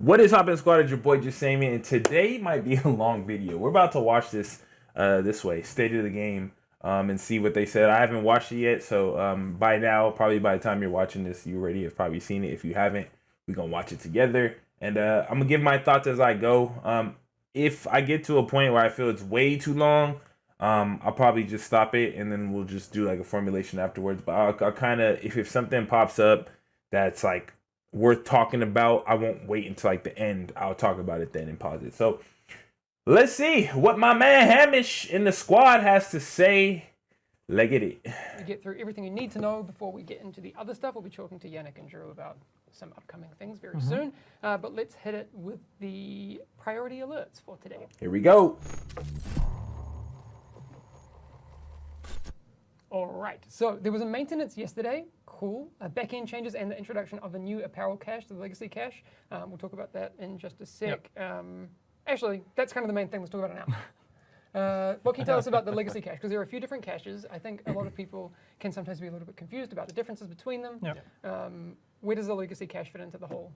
What is hoppin' squad? It's your boy Jesimein, and today might be a long video. We're about to watch this this way, state of the game, and see what they said. I haven't watched it yet, so by now, probably by the time you're watching this, you already have probably seen it. If you haven't, we're gonna watch it together, and I'm gonna give my thoughts as I go. If I get to a point where I feel it's way too long, I'll probably just stop it, and then we'll just do like a formulation afterwards. But I'll kind of, if something pops up that's like worth talking about, I won't wait until like the end. I'll talk about it then and pause it. So let's see what my man Hamish in the squad has to say. Let's get it. We get through everything you need to know before we get into the other stuff. We'll be talking to Yannick and Drew about some upcoming things very soon. But let's hit it with the priority alerts for today. Here we go. All right, so there was a maintenance yesterday. Cool. Back-end changes and the introduction of a new Apparel cache, the legacy cache. We'll talk about that in just a sec. Yep. Actually, that's kind of the main thing. Let's talk about it now. What can you tell us about the legacy cache? Because there are a few different caches. I think a lot of people can sometimes be a little bit confused about the differences between them. Yep. Where does the legacy cache fit into the whole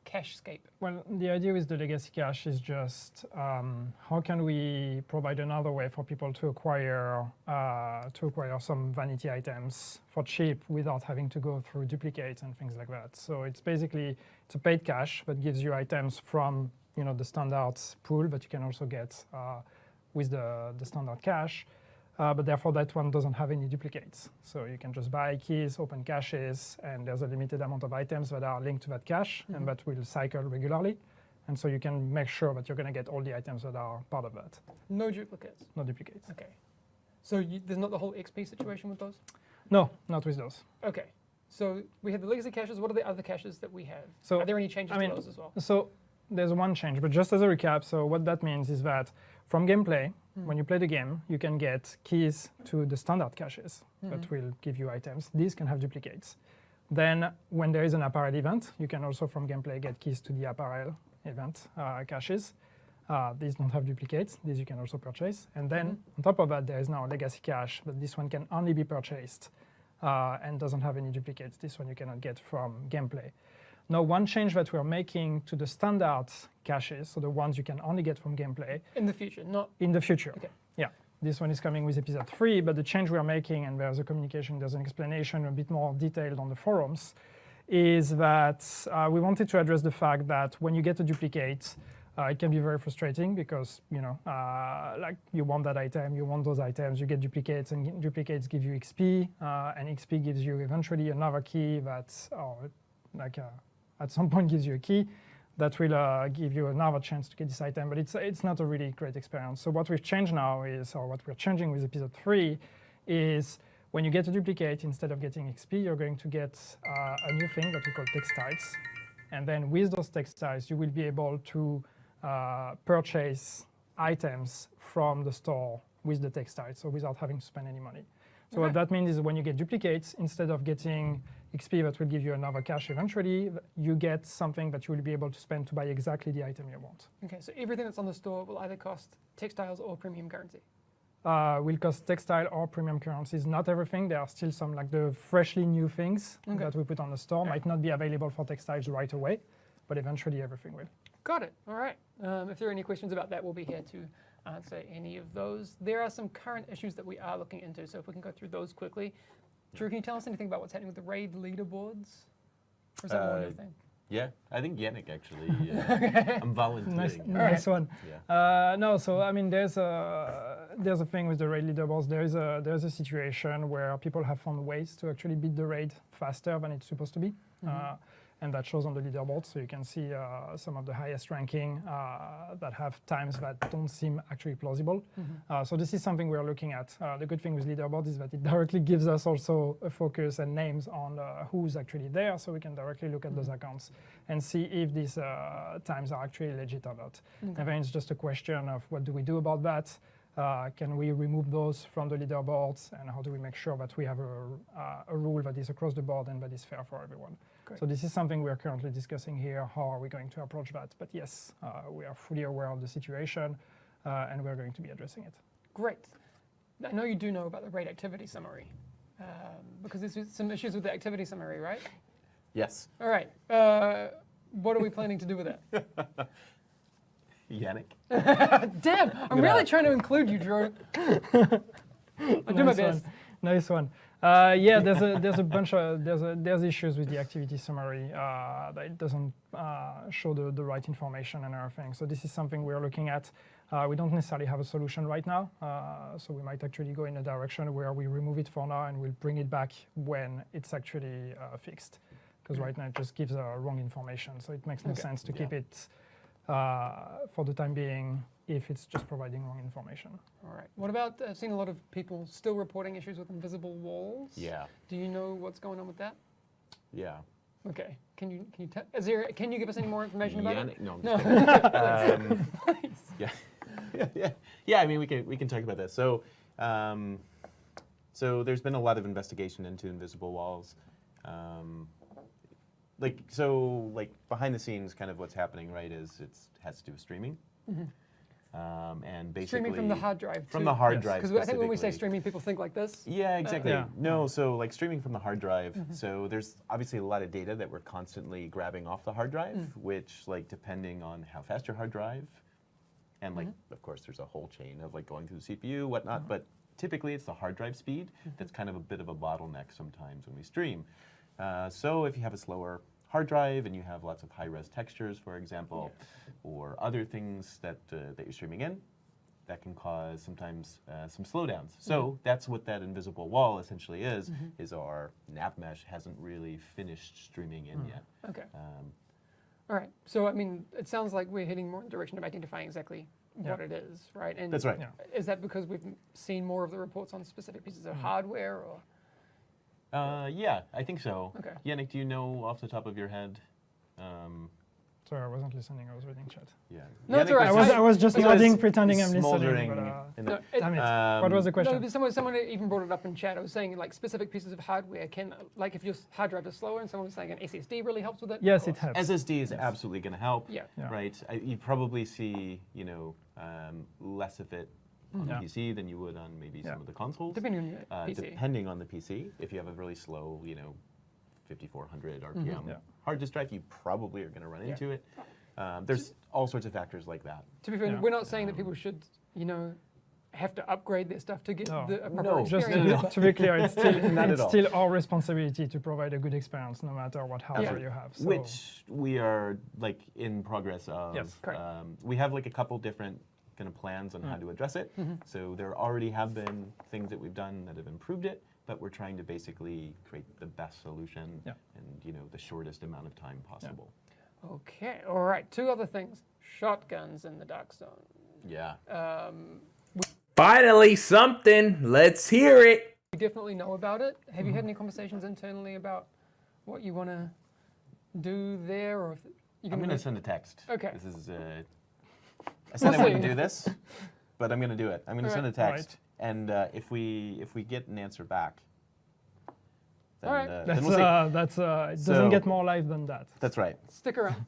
cache-scape? Well, the idea with the legacy cache is just how can we provide another way for people to acquire some vanity items for cheap without having to go through duplicates and things like that. So it's basically a paid cache that gives you items from the standard pool that you can also get with the standard cache. But therefore, that one doesn't have any duplicates. So you can just buy keys, open caches, and there's a limited amount of items that are linked to that cache, and that will cycle regularly. And so you can make sure that you're going to get all the items that are part of that. No duplicates? No duplicates. Okay. So there's not the whole XP situation with those? No, not with those. Okay. So we have the legacy caches. What are the other caches that we have? So, are there any changes to those as well? So there's one change, but just as a recap, so what that means is that from gameplay, when you play the game, you can get keys to the standard caches that will give you items. These can have duplicates. Then when there is an Apparel event, you can also from gameplay get keys to the Apparel event caches. These don't have duplicates. These you can also purchase. And then on top of that, there is now a legacy cache, but this one can only be purchased and doesn't have any duplicates. This one you cannot get from gameplay. Now, one change that we're making to the standard caches, so the ones you can only get from gameplay. In the future, not... In the future. Okay. Yeah. This one is coming with episode 3, but the change we're making, and there's a communication, there's an explanation a bit more detailed on the forums, is that we wanted to address the fact that when you get a duplicate, it can be very frustrating because, like you want that item, you want those items, you get duplicates, and duplicates give you XP, and XP gives you eventually another key that's at some point gives you a key that will give you another chance to get this item, but it's not a really great experience. So what we've changed now is, or what we're changing with episode 3, is when you get a duplicate, instead of getting XP, you're going to get a new thing that we call textiles. And then with those textiles, you will be able to purchase items from the store with the textiles, so without having to spend any money. So what that means is when you get duplicates, instead of getting XP that will give you another cache eventually, you get something that you will be able to spend to buy exactly the item you want. Okay, so everything that's on the store will either cost textiles or premium currency? Will cost textile or premium currencies. Not everything. There are still some, like the freshly new things that we put on the store might not be available for textiles right away, but eventually everything will. Got it. All right. If there are any questions about that, we'll be here to answer any of those. There are some current issues that we are looking into, so if we can go through those quickly. Drew, can you tell us anything about what's happening with the raid leaderboards? Or is that more your thing? Yeah, I think Yannick actually. I'm volunteering. Nice one. Yeah. No, so I mean, there's a thing with the raid leaderboards. There's a situation where people have found ways to actually beat the raid faster than it's supposed to be. And that shows on the leaderboard, so you can see some of the highest ranking that have times that don't seem actually plausible. So this is something we're looking at. The good thing with leaderboard is that it directly gives us also a focus and names on who's actually there, so we can directly look at those accounts and see if these times are actually legit or not. And then it's just a question of what do we do about that? Can we remove those from the leaderboards, and how do we make sure that we have a rule that is across the board and that is fair for everyone? Great. So this is something we are currently discussing here. How are we going to approach that? But yes, we are fully aware of the situation, and we're going to be addressing it. Great. I know you do know about the raid activity summary, because there's some issues with the activity summary, right? Yes. All right. what are we planning to do with that? Yannick? Damn, I'm really trying to include you, Drew. I'll do my best. Nice one. Yeah, there's a bunch of there's issues with the activity summary that it doesn't show the right information and everything. So this is something we're looking at. We don't necessarily have a solution right now, so we might actually go in a direction where we remove it for now and we'll bring it back when it's actually fixed. Because right now it just gives wrong information, so it makes no sense to keep it for the time being if it's just providing wrong information. All right. What about, I've seen a lot of people still reporting issues with invisible walls. Yeah. Do you know what's going on with that? Yeah. Okay. Can you can you give us any more information about Yannick? it? No, I'm just kidding. Yeah. I mean, we can talk about this. So, so there's been a lot of investigation into invisible walls. Like behind the scenes, kind of what's happening, right? Is it has to do with streaming. And basically streaming from the hard drive. From the hard drive. Because I think when we say streaming, people think like this. Yeah, exactly. Yeah. No, so like streaming from the hard drive. So there's obviously a lot of data that we're constantly grabbing off the hard drive, which like depending on how fast your hard drive, and like of course there's a whole chain of like going through the CPU, whatnot. But typically it's the hard drive speed that's kind of a bit of a bottleneck sometimes when we stream. So if you have a slower hard drive and you have lots of high-res textures, for example, or other things that you're streaming in, that can cause sometimes some slowdowns. So that's what that invisible wall essentially is our nav mesh hasn't really finished streaming in yet. Okay. All right. So, I mean, it sounds like we're heading more in the direction of identifying exactly what it is, right? And that's right. Is that because we've seen more of the reports on specific pieces of hardware, or? Yeah, I think so. Okay. Yannick, do you know off the top of your head? Sorry, I wasn't listening. I was reading chat. Yeah. No, it's all right. I was just It nodding, was pretending I'm listening. smoldering But, in the- damn it. What was the question? No, someone even brought it up in chat. I was saying like specific pieces of hardware can, like if your hard drive is slower, and someone was saying an SSD really helps with it. Yes, it helps. SSD is absolutely going to help. Yeah. Right. You probably see, less of it on the PC than you would on maybe some of the consoles. Depending on your PC. Depending on the PC, if you have a really slow, 5400 RPM hard disk drive, you probably are going to run into it. There's all sorts of factors like that. To be fair, we're not saying that people should, have to upgrade their stuff to get a proper experience. Just to be clear, it's still, Not at all. still our responsibility to provide a good experience, no matter what hardware you have. So. Which we are like in progress of. Yes, correct. We have like a couple different kind of plans on how to address it. So there already have been things that we've done that have improved it, but we're trying to basically create the best solution and the shortest amount of time possible. Okay, all right. Two other things. Shotguns in the Dark Zone. Yeah. Finally, something. Let's hear it. We definitely know about it. Have you had any conversations internally about what you want to do there, or if I'm going to send a text. Okay. This is. I said I wouldn't do this, but I'm going to do it. I'm going to send a text, and if we get an answer back, then, All right. then we'll see. It doesn't get more live than that. That's right. Stick around.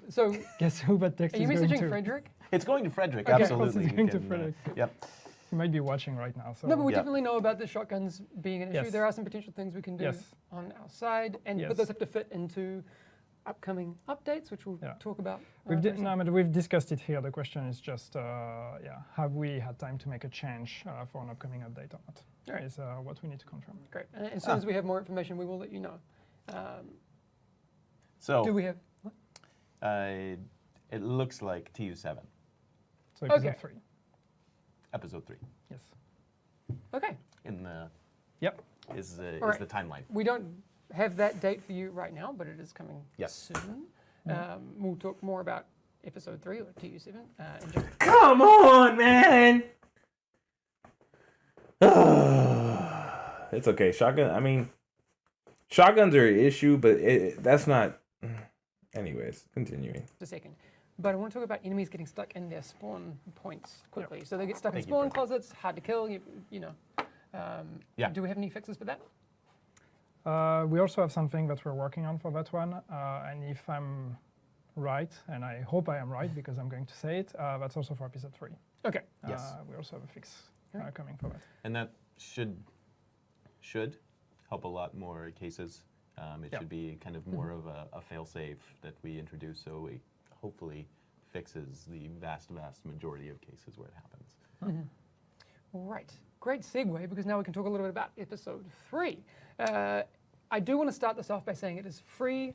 So, Guess who that text are you is going messaging to? Frederick? It's going to Frederick, Okay. absolutely. It's going to Frederick. Yep. He might be watching right now. So. No, but we definitely know about the shotguns being an issue. Yes. There are some potential things we can do Yes. on our side, but those have to fit into upcoming updates, which we'll talk about. We've discussed it here. The question is just, have we had time to make a change for an upcoming update or not? Right. Is what we need to confirm. Great. And as soon as we have more information, we will let you know. So Do we have? What? it looks like TU7, So episode 3. episode 3. Yes. Okay. In the Yep. is right. the timeline. We don't have that date for you right now, but it is coming soon. We'll talk more about episode 3 or TU7 in just Come on, man. It's okay. Shotguns are an issue, but that's not. Anyways, continuing. a second. But I want to talk about enemies getting stuck in their spawn points quickly. So they get stuck in spawn closets, hard to kill. Do we have any fixes for that? We also have something that we're working on for that one. And if I'm right, and I hope I am right because I'm going to say it, that's also for episode 3. Okay. Yes. We also have a fix coming for that. And that should help a lot more cases. It Yeah. should be kind of more of a fail-safe that we introduce, so it hopefully fixes the vast majority of cases where it happens. Right. Great segue, because now we can talk a little bit about episode 3. I do want to start this off by saying it is free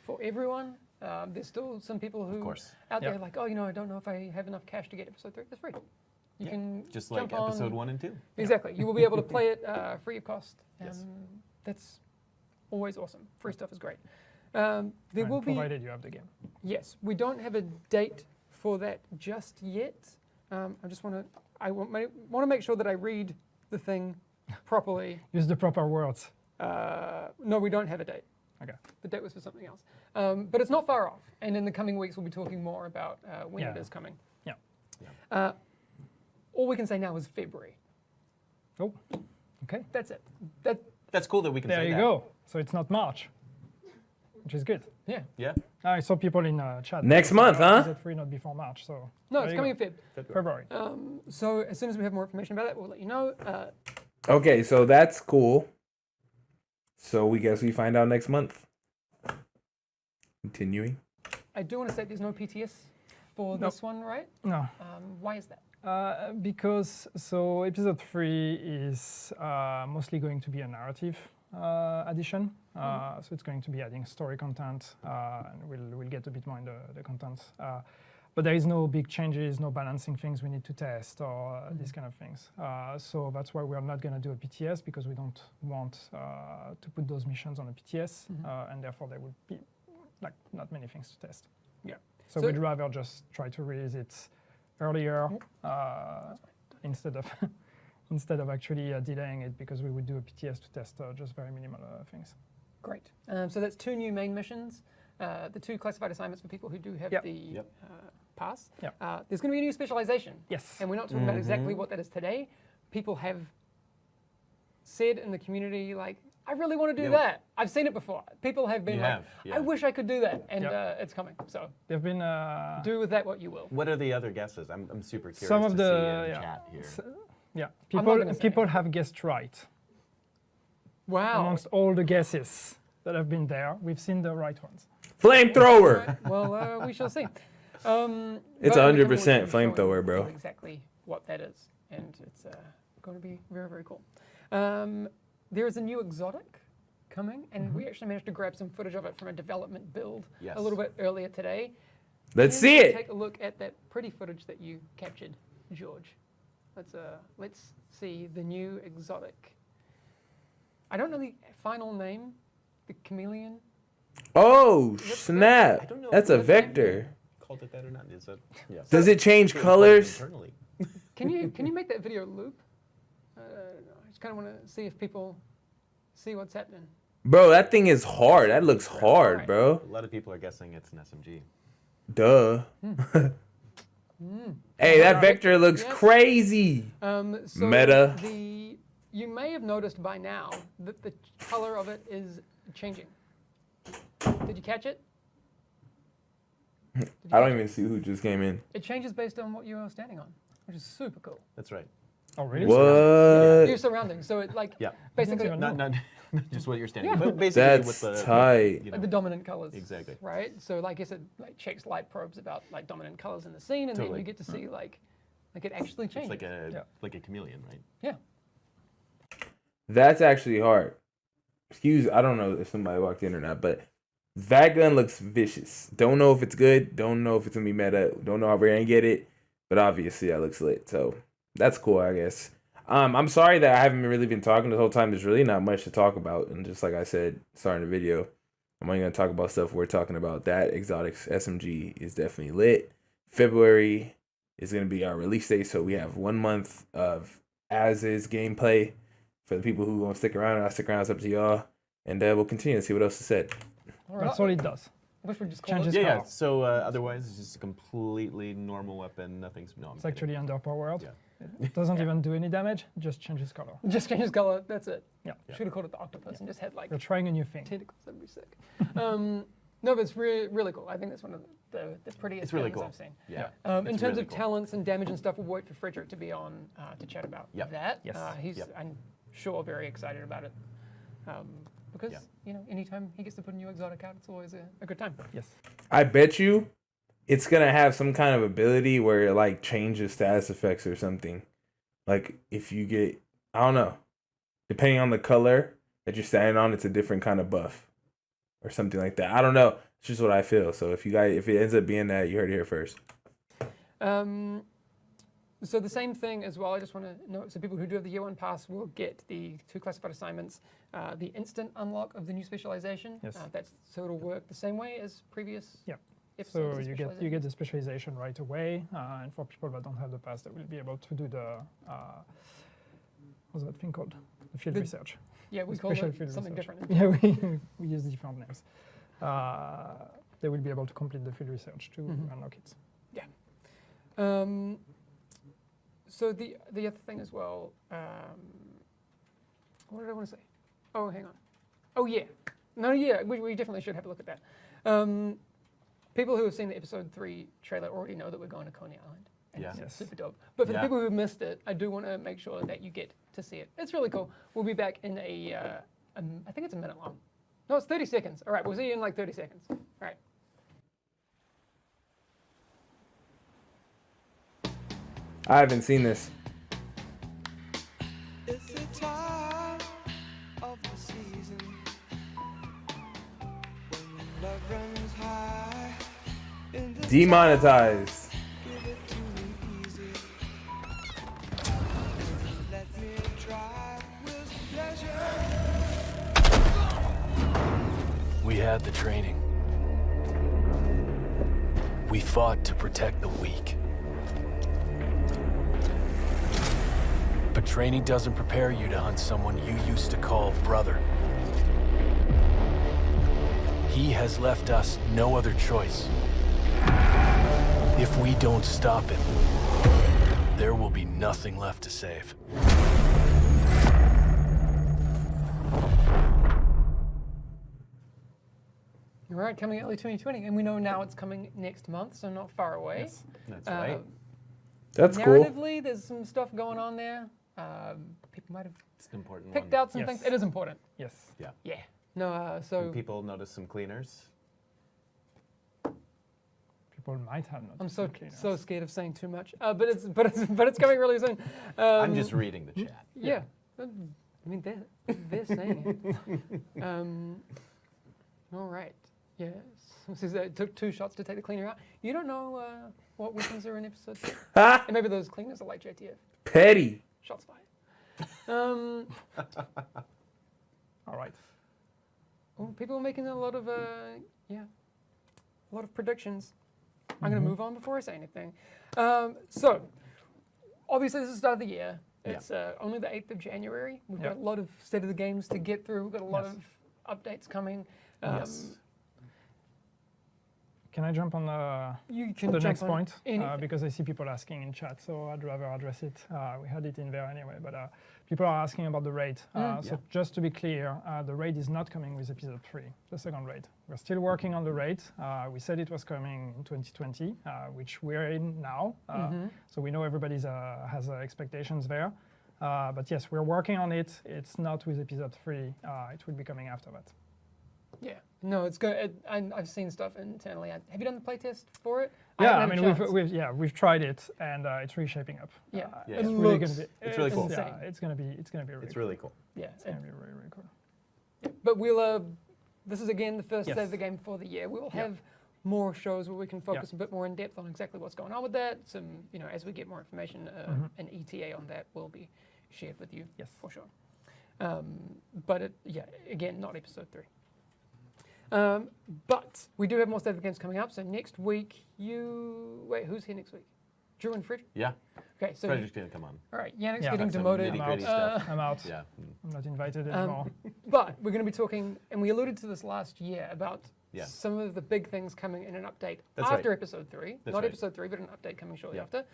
for everyone. There's still some people who course. out there Yep. like, oh, I don't know if I have enough cash to get episode 3. It's free. You can Just like jump on. episode 1 and 2. Exactly. You will be able to play it free of cost. Yes. That's always awesome. Free stuff is great. There will be. provided you have the game. Yes, we don't have a date for that just yet. I want to make sure that I read the thing properly. Use the proper words. No, we don't have a date. Okay. The date was for something else. But it's not far off. And in the coming weeks, we'll be talking more about when it Yeah. is coming. Yeah. All we can say now is February. Oh, okay. That's it. That's cool that we can There say you that. go. So it's not March, which is good. Yeah. Yeah. I saw people in chat. Next month, huh? Is it free not before March? So No, there it's you coming go. in Feb. February. So as soon as we have more information about it, we'll let you know. Okay, so that's cool. So we guess we find out next month. Continuing. I do want to say there's no PTS for Nope. this one, right? No. Why is that? Because so episode 3 is mostly going to be a narrative addition. So it's going to be adding story content, and we'll get a bit more in the content. But there is no big changes, no balancing things we need to test or these kind of things. So that's why we are not going to do a PTS, because we don't want to put those missions on a PTS, and therefore there would be like not many things to test. Yeah. So So- we'd rather just try to release it earlier instead of actually delaying it, because we would do a PTS to test just very minimal things. Great. So that's 2 new main missions. The 2 classified assignments for people who do have Yep. the Yep. pass. Yep. There's going to be a new specialization. Yes. And we're not talking about exactly what that is today. People have said in the community, like, I really want to do Yeah. that. I've seen it before. People have been You like, have, yeah. I wish I could do that. And Yep. it's coming. So There've been do with that what you will. What are the other guesses? I'm super curious some of to the see in chat here. yeah I'm not gonna say people anything. have guessed right Wow. amongst all the guesses that have been there. We've seen the right ones. Flamethrower. Well, we shall see. It's but 100% we're showing flamethrower, bro. Exactly what that is, and it's going to be very, very cool. There is a new exotic coming, and we actually managed to grab some footage of it from a development build Yes. a little bit earlier today. Let's Can see you it. Take a look at that pretty footage that you captured, George. Let's see the new exotic. I don't know the final name. The chameleon. Oh, I snap. don't know That's if a it's vector. Called it that or not? Is it? Yeah. Does it change It's colors? internally. Can you make that video loop? I just kind of want to see if people see what's happening. Bro, that thing is hard. That looks hard, Right. bro. A lot of people are guessing it's an SMG. Duh. Hey, that vector looks Yes. crazy. So Meta. You may have noticed by now that the color of it is changing. Did you catch it? I don't even see who just came in. It changes based on what you're standing on, which is super cool. That's right. Oh, really? Your What? surroundings. So it like Yeah. basically even Not just what you're standing, Yeah. but basically That's with the tight. you like know, the dominant colors. Exactly. Right. So like I said, like checks light probes about like dominant colors in the scene, and then Totally. you get to see like it actually it's changes. like a chameleon, right? Yeah. That's actually hard. I don't know if somebody walked in or not, but that gun looks vicious. Don't know if it's good. Don't know if it's gonna be meta. Don't know how we're gonna get it, but obviously that looks lit. So that's cool, I guess. I'm sorry that I haven't really been talking the whole time. There's really not much to talk about, and just like I said, starting the video, I'm only gonna talk about stuff we're talking about. That Exotics SMG is definitely lit. February is gonna be our release date, so we have 1 month of as is gameplay. For the people who want to stick around, and I stick around, it's up to y'all. And we'll continue to see what else is said. That's all it does. I wish we just call Changes it. Yeah. color. So otherwise, it's just a completely normal weapon. Nothing's no. I'm It's kidding. actually underpowered. Yeah. It doesn't even do any damage. It just changes color. Just changes color. That's it. Yeah. Should have called it the octopus and just had like We're trying a new thing. tentacles. That'd be sick. No, but it's really cool. I think that's one of the prettiest It's really things cool. I've seen. Yeah. In It's terms really of cool. talents and damage and stuff, we'll wait for Frederick to be on to chat about Yep. that. Yes. He's, Yep. I'm sure, very excited about it. because Yeah. anytime he gets to put a new exotic out, it's always a good time. Yes. I bet you it's gonna have some kind of ability where it like changes status effects or something. Like if you get, I don't know, depending on the color that you're standing on, it's a different kind of buff or something like that. I don't know. It's just what I feel. So if it ends up being that, you heard it here first. So the same thing as well, I just want to note, so people who do have the year one pass will get the 2 classified assignments, the instant unlock of the new specialization. Yes. So it'll work the same way as previous Yeah. episodes. So of you get the specialization right away, and for people that don't have the pass, they will be able to do the what's that thing called? The field research. Yeah, we The call special it field something research. different. Yeah, we use different names. They will be able to complete the field research to unlock it. Yeah. So the other thing as well, what did I want to say? Oh, hang on. Oh, yeah. No, yeah, we definitely should have a look at that. People who have seen the episode 3 trailer already know that we're going to Coney Island. And Yeah. it's Yes. super dope. But for the Yeah. people who missed it, I do want to make sure that you get to see it. It's really cool. We'll be back in I think it's a minute long. No, it's 30 seconds. All right, we'll see you in like 30 seconds. All right. I haven't seen this. It's the time of the season when love runs high in the Demonetized. give it to me easy. Let me try with pleasure. We had the training. We fought to protect the weak. But training doesn't prepare you to hunt someone you used to call brother. He has left us no other choice. If we don't stop him, there will be nothing left to save. All right, coming early 2020. And we know now it's coming next month, so not far away. Yes. That's right. That's cool. Narratively, there's some stuff going on there. People might have It's an important picked one. out some Yes. things. It is important. Yes. Yeah. No, so And people notice some cleaners. People might have not. I'm so cleaners. scared of saying too much. But it's coming really soon. I'm just reading the chat. Yeah. I mean, they're saying it. All right. Yes. Says that it took 2 shots to take the cleaner out. You don't know what weapons are in episode 2. Ha! And maybe those cleaners are like JTF. Petty. Shots fired. All right. Well, people are making a lot of predictions. I'm going to move on before I say anything. So, obviously, this is the start of the year. It's only the 8th of January. We've got a lot of State of the Games to get through. We've got a lot Yes. of updates coming. Yes. Can I jump on the You can the jump next on point? anything. Because I see people asking in chat, so I'd rather address it. We had it in there anyway, but people are asking about the raid. So just to be clear, the raid is not coming with episode 3, the second raid. We're still working on the raid. We said it was coming in 2020, which we're in now. So we know everybody has expectations there. But yes, we're working on it. It's not with episode 3. It will be coming after that. Yeah. No, it's good. I've seen stuff internally. Have you done the playtest for it? Yeah, I haven't mean, had a chance. we've tried it, and it's really shaping up. Yeah. Yeah. It It's really looks gonna be. It's really cool. insane. Yeah, it's gonna be really. It's really cool. Yeah. It's gonna be really, really cool. But we'll. This is again the first Yes. day of the game for the year. We will Yeah. have more shows where we can focus a bit more in depth on exactly what's going on with that. Some, as we get more information, an ETA on that will be shared with you. Yes. For sure. But again, not episode 3. But we do have more State of the Games coming up. So next week, who's here next week? Drew and Frederick? Yeah. Okay, so Frederick's going to come on. all right, Yannick's Yeah. getting Got some demoted. nitty-gritty I'm stuff. I'm out. Yeah. I'm not invited anymore. But we're going to be talking, and we alluded to this last year, about Yeah. some of the big things coming in an update That's after right. episode 3. That's Not right. episode 3, but an update coming shortly Yeah. after.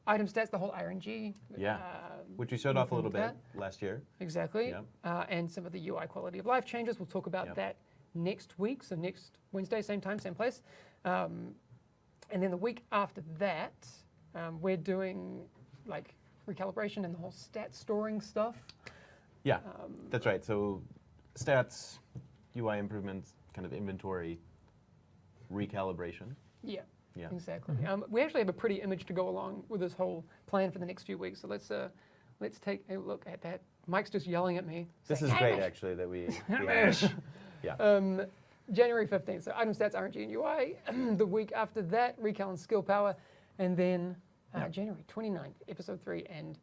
Item stats, the whole RNG. Yeah. Which we showed off a little bit that. last year. Exactly. Yeah. And some of the UI quality of life changes. We'll talk about Yep. that next week. So next Wednesday, same time, same place. And then the week after that, we're doing like recalibration and the whole stat storing stuff. Yeah, that's right. So stats, UI improvements, kind of inventory recalibration. Yeah. Yeah. Exactly. We actually have a pretty image to go along with this whole plan for the next few weeks. So let's take a look at that. Mike's just yelling at me. This saying, is great, actually, that we have. Yeah. January 15th. So item stats, RNG, and UI. The week after that, recal and skill power, and then January 29th, episode 3, and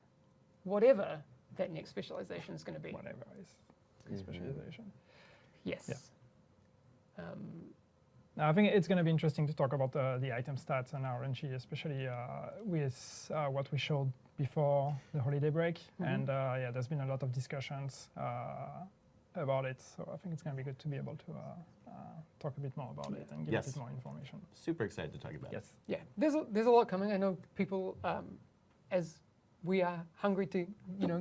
whatever that next specialization is going to be. Whatever is specialization. Yes. Yeah. Now, I think it's going to be interesting to talk about the item stats and RNG, especially with what we showed before the holiday break. And yeah, there's been a lot of discussions about it. So I think it's going to be good to be able to talk a bit more about it and give a bit more information. Super excited to talk about it. Yeah, there's a lot coming. I know people, as we are hungry to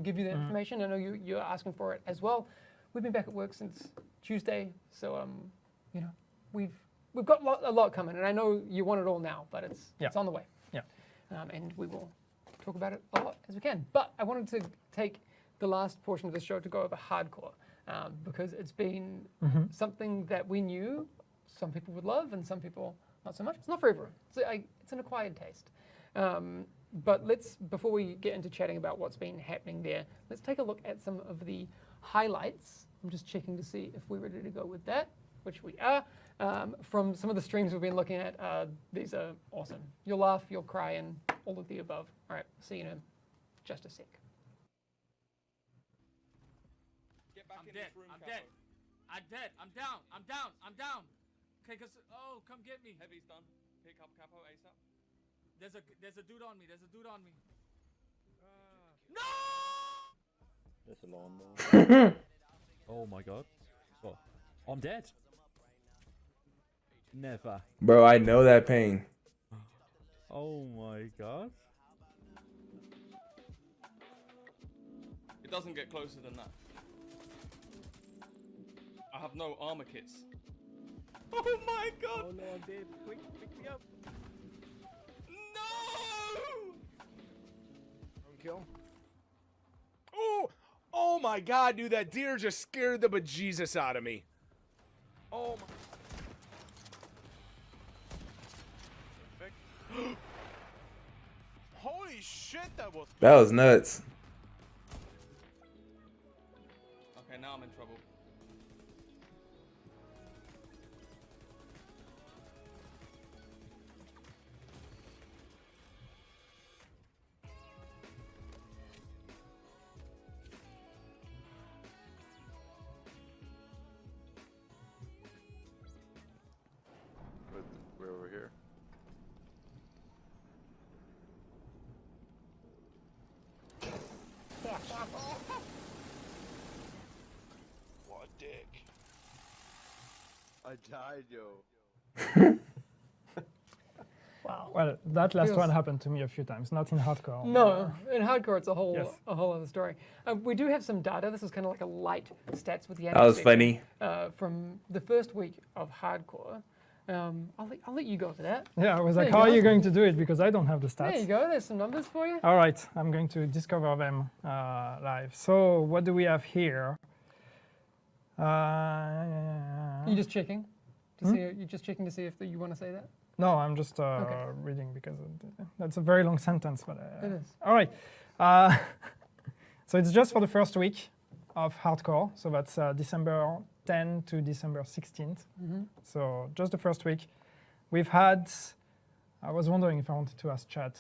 give you that information. I know you're asking for it as well. We've been back at work since Tuesday, so we've got a lot coming, and I know you want it all now, but it's on the way. Yeah. And we will talk about it a lot as we can. But I wanted to take the last portion of the show to go over hardcore, because it's been something that we knew some people would love and some people not so much. It's not for everyone. It's an acquired taste. But before we get into chatting about what's been happening there, let's take a look at some of the highlights. I'm just checking to see if we're ready to go with that, which we are. From some of the streams we've been looking at, these are awesome. You'll laugh, you'll cry, and all of the above. All right, see you in just a sec. Get back in this room, I'm dead. I'm dead. I'm down. I'm down. I'm down. Okay, come get me. Heavy's done. Pick up Capo ASAP. There's a dude on me. There's a dude on me. No! There's a lawnmower. Oh my god. Oh, I'm dead. Never. Bro, I know that pain. Oh my god. It doesn't get closer than that. I have no armor kits. Oh my god! Oh no, I'm dead. Quick, pick me up. No! Kill. Oh my god, dude, that deer just scared the bejesus out of me. Oh my. Holy shit, that was nuts. Okay, now I'm in trouble. We're over here. What a dick. I died, yo. Wow. Well, that last one happened to me a few times, not in hardcore. No, in hardcore it's a whole other story. We do have some data. This is kind of like a light stats with the That was funny. From the first week of hardcore. I'll let you go for that. Yeah, I was like, There how you are go. you going to do it? Because I don't have the stats. There you go. There's some numbers for you. All right, I'm going to discover them live. So what do we have here? You just checking to see? You're just checking to see if you want to say that. No, I'm just reading because that's a very long sentence. But It is. all right. So it's just for the first week of hardcore. So that's December 10 to December 16th. So just the first week. We've had. I was wondering if I wanted to ask chat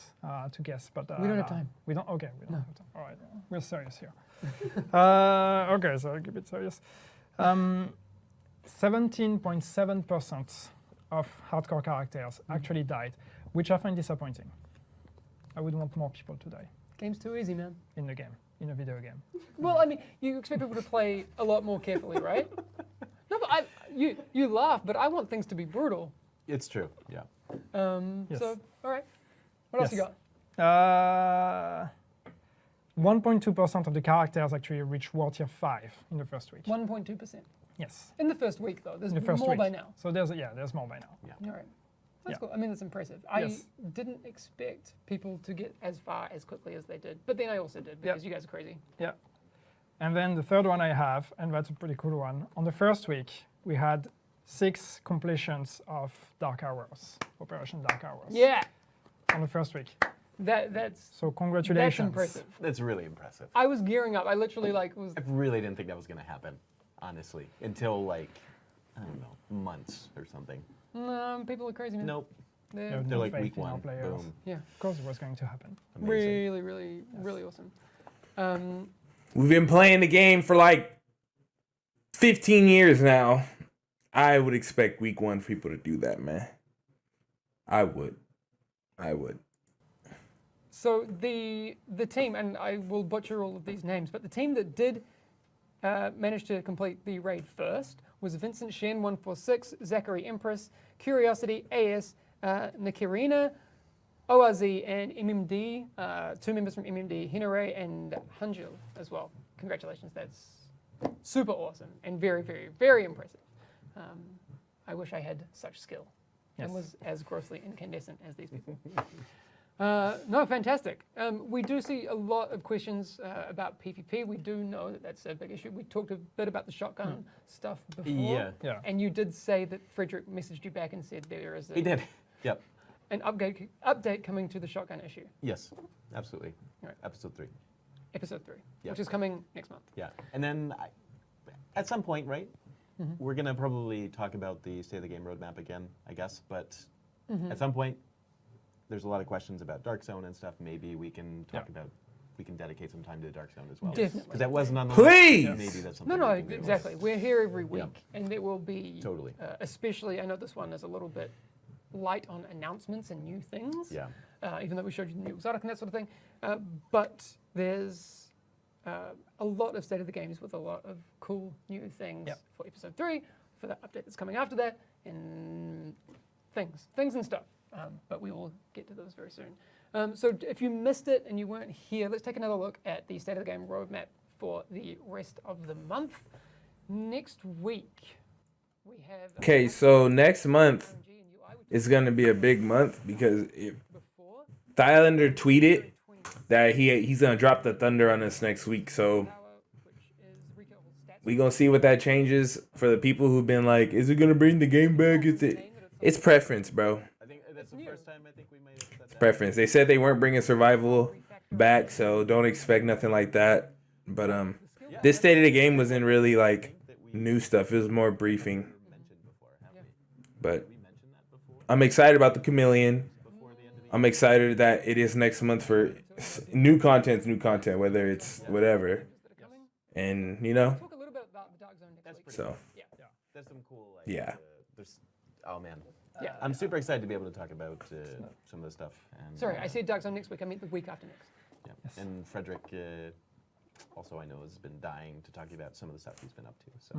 to guess, but We don't have time. We don't. Okay, we don't have time. All right, we're serious here. Okay, so I'll keep it serious. 17.7% of hardcore characters actually died, which I find disappointing. I would want more people to die Game's too easy, man. in the game, in a video game. Well, I mean, you expect people to play a lot more carefully, right? No, but you laugh, but I want things to be brutal. It's true, yeah. Yes. So, all right. What else you got? 1.2% of the characters actually reach World Tier 5 in the first week. 1.2%. Yes. In the first week, though. There's In the first more week. by now. So there's more by now. All right. That's Yeah. cool. I mean, that's impressive. Yes. I didn't expect people to get as far as quickly as they did, but then I also did because you guys are crazy. Yeah. And then the third one I have, and that's a pretty cool one. On the first week, we had 6 completions of Dark Hours, Operation Dark Hours. Yeah, On the first week. that's So congratulations. that's impressive. That's really impressive. I was gearing up. I literally was. I really didn't think that was going to happen, honestly, until like, I don't know, months or something. People are crazy, man. Nope. You They're have They're no like faith week in our 1. players. Boom. yeah, Of course it was going to happen. Amazing. really awesome. We've been playing the game for like 15 years now. I would expect week 1 people to do that, man. I would. So the team, and I will butcher all of these names, but the team that did manage to complete the raid first was Vincent Shen 146, Zachary Empress, Curiosity, AS, Nikirina, ORZ, and MMD, 2 members from MMD, Hinare and Hanjil as well. Congratulations, that's super awesome and very, very, very impressive. I wish I had such skill and was as grossly incandescent as these people. No, fantastic. We do see a lot of questions about PvP. We do know that that's a big issue. We talked a bit about the shotgun stuff before. Yeah. And you did say that Frederick messaged you back and said there is He did. Yep. an update coming to the shotgun issue. Yes, absolutely. Right. Episode 3. Episode 3, Yep. which is coming next month. Yeah. And then at some point, right, we're going to probably talk about the State of the Game roadmap again, I guess. But at some point, there's a lot of questions about Dark Zone and stuff. Maybe we can talk about, we can dedicate some time to Dark Zone as well. Definitely. Because that wasn't on the Please! list. Maybe that's something No, we can do. exactly. We're here every week, and there will be Totally. especially. I know this one is a little bit light on announcements and new things. Yeah. Even though we showed you the new exotic and that sort of thing, but there's a lot of state of the games with a lot of cool new things for episode 3, for the update that's coming after that, and things and stuff. But we will get to those very soon. So if you missed it and you weren't here, let's take another look at the State of the Game roadmap for the rest of the month. Next week, we have... Okay, so next month is going to be a big month because if Thylander tweeted that he's going to drop the thunder on us next week. So we going to see what that changes for the people who've been like, is it going to bring the game back? It's preference, bro. I think that's the first time I think we might have said that. Preference. They said they weren't bringing survival back, so don't expect nothing like that. But this State of the Game wasn't really like new stuff. It was more briefing. But I'm excited about the Chameleon. I'm excited that it is next month for new content, whether it's whatever. And, you know, Talk a little bit about the Dark Zone next week. so, There's some cool, like, yeah. there's, oh man. Yeah. I'm super excited to be able to talk about some of the stuff. And, Sorry, I said Dark Zone next week. I meant the week after next. Yeah. And Frederick also, I know, has been dying to talk about some of the stuff he's been up to. So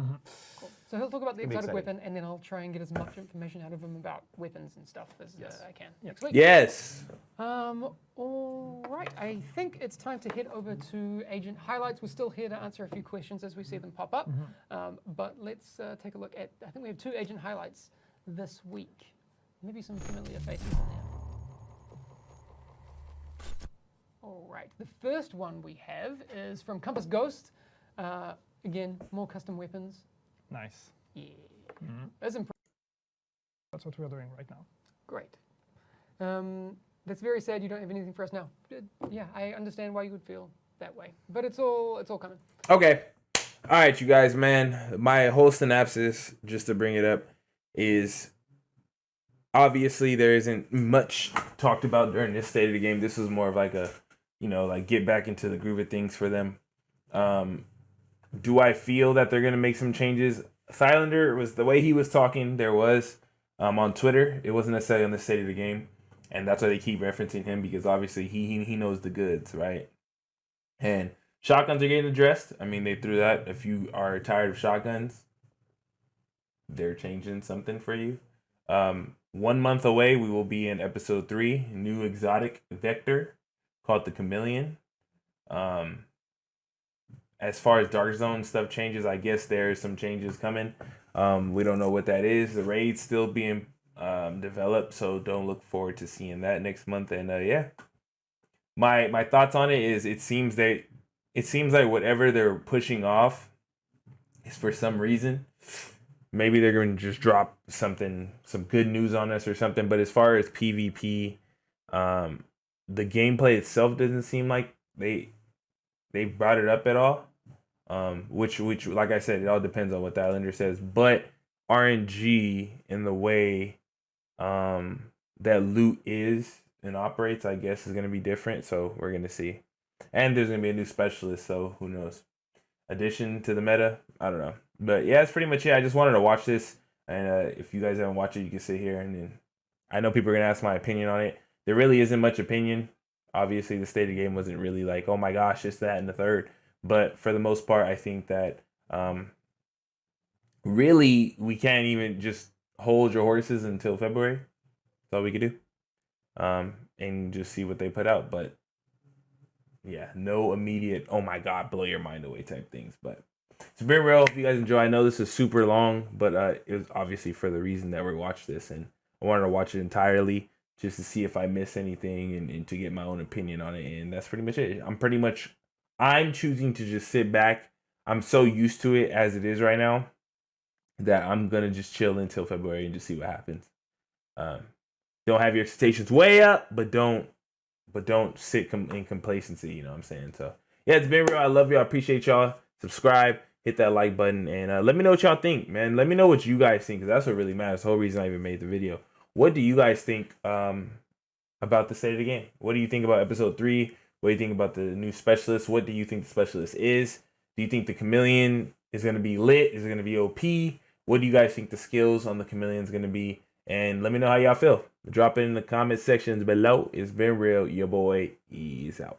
Cool. So he'll talk about the It'll be exotic exciting. weapon, and then I'll try and get as much information out of him about weapons and stuff as I can next week. Yes. All right. I think it's time to head over to agent highlights. We're still here to answer a few questions as we see them pop up. But let's take a look at. I think we have 2 agent highlights this week. Maybe some familiar faces in there. All right. The first one we have is from Compass Ghost. Again, more custom weapons. Nice. Yeah. That's impressive. That's what we're doing right now. Great. That's very sad you don't have anything for us now. Yeah, I understand why you would feel that way, but it's all coming. Okay. All right, you guys, man. My whole synopsis, just to bring it up, is obviously there isn't much talked about during this State of the Game. This was more of like a, you know, like get back into the groove of things for them. Do I feel that they're going to make some changes? Thylander was the way he was talking. There was on Twitter. It wasn't necessarily on the State of the Game, and that's why they keep referencing him because obviously he knows the goods, right? And shotguns are getting addressed. I mean, they threw that. If you are tired of shotguns, they're changing something for you. 1 month away, we will be in episode 3, new exotic vector called the Chameleon. As far as Dark Zone stuff changes, I guess there's some changes coming. We don't know what that is. The raid's still being developed, so don't look forward to seeing that next month. And yeah, my thoughts on it is it seems that it seems like whatever they're pushing off is for some reason. Maybe they're going to just drop some good news on us or something. But as far as PvP, the gameplay itself doesn't seem like they brought it up at all. Which like I said, it all depends on what the Islander says. But RNG in the way that loot is and operates, I guess, is going to be different. So we're going to see. And there's going to be a new specialist, so who knows? Addition to the meta, I don't know. But yeah, that's pretty much it. I just wanted to watch this. And if you guys haven't watched it, you can sit here. And then I know people are going to ask my opinion on it. There really isn't much opinion. Obviously, the state of the game wasn't really like, oh my gosh, it's that and the third. But for the most part, I think that really we can't even just hold your horses until February. That's all we could do. And just see what they put out. But yeah, no immediate, oh my God, blow your mind away type things. But it's been real. If you guys enjoy, I know this is super long, but it was obviously for the reason that we watched this. And I wanted to watch it entirely just to see if I miss anything and to get my own opinion on it. And that's pretty much it. I'm choosing to just sit back. I'm so used to it as it is right now that I'm going to just chill until February and just see what happens. Don't have your expectations way up, but don't sit in complacency, you know what I'm saying? So, yeah, it's been real. I love y'all. I appreciate y'all. Subscribe, hit that like button, and let me know what y'all think, man. Let me know what you guys think, because that's what really matters. The whole reason I even made the video. What do you guys think about the state of the game? What do you think about episode 3? What do you think about the new specialist? What do you think the specialist is? Do you think the chameleon is going to be lit? Is it going to be OP? What do you guys think the skills on the chameleon is going to be? And let me know how y'all feel. Drop it in the comment sections below. It's been real. Your boy is out.